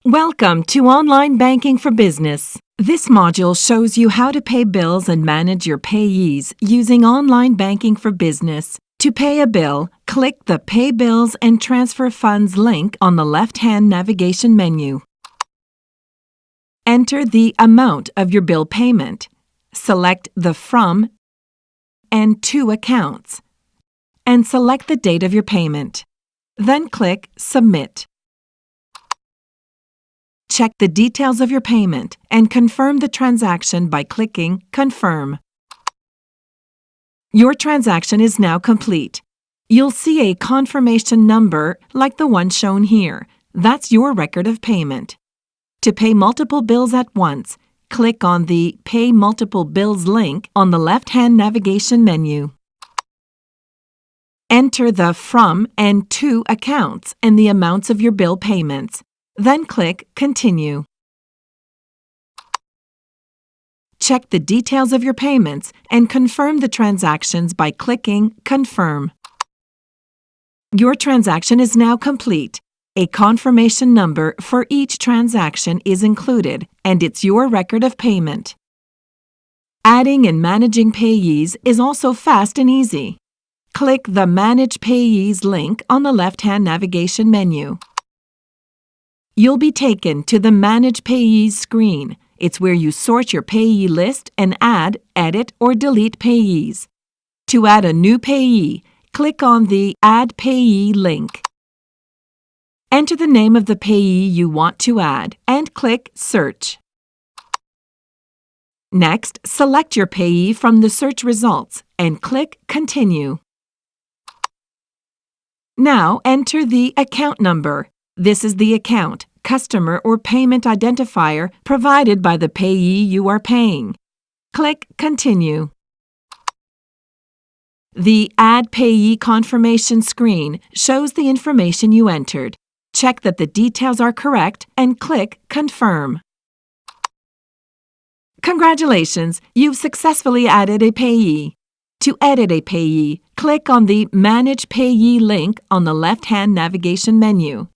Welcome to Online Banking for Business. This module shows you how to pay bills and manage your payees using Online Banking for Business. To pay a bill, click the Pay Bills and Transfer Funds link on the left-hand navigation menu. Enter the amount of your bill payment. Select the From and To accounts, and select the date of your payment. Then click Submit. Check the details of your payment and confirm the transaction by clicking Confirm. Your transaction is now complete. You'll see a confirmation number like the one shown here. That's your record of payment. To pay multiple bills at once, click on the Pay Multiple Bills link on the left-hand navigation menu. Enter the From and To accounts and the amounts of your bill payments. Then click Continue. Check the details of your payments and confirm the transactions by clicking Confirm. Your transaction is now complete. A confirmation number for each transaction is included, and it's your record of payment. Adding and managing payees is also fast and easy. Click the Manage Payees link on the left-hand navigation menu. You'll be taken to the Manage Payees screen. It's where you sort your payee list and add, edit, or delete payees. To add a new payee, click on the Add Payee link. Enter the name of the payee you want to add and click Search. Next, select your payee from the search results and click Continue. Now enter the account number. This is the account, customer, or payment identifier provided by the payee you are paying. Click Continue. The Add Payee confirmation screen shows the information you entered. Check that the details are correct and click Confirm. Congratulations! You've successfully added a payee. To edit a payee, click on the Manage Payee link on the left-hand navigation menu.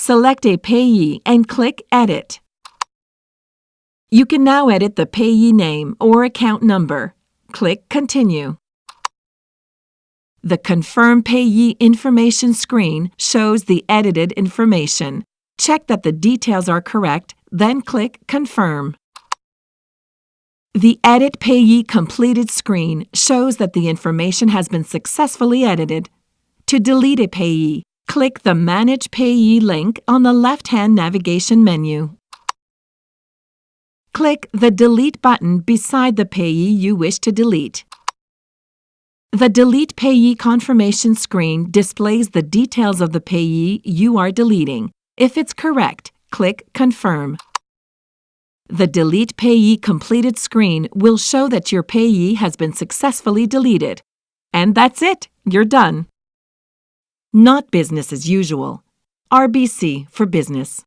Select a payee and click Edit. You can now edit the payee name or account number. Click Continue. The Confirm Payee information screen shows the edited information. Check that the details are correct, then click Confirm. The Edit Payee Completed screen shows that the information has been successfully edited. To delete a payee, click the Manage Payee link on the left-hand navigation menu. Click the Delete button beside the payee you wish to delete. The Delete Payee confirmation screen displays the details of the payee you are deleting. If it's correct, click Confirm. The Delete Payee Completed screen will show that your payee has been successfully deleted. And that's it, you're done. Not business as usual. RBC for Business.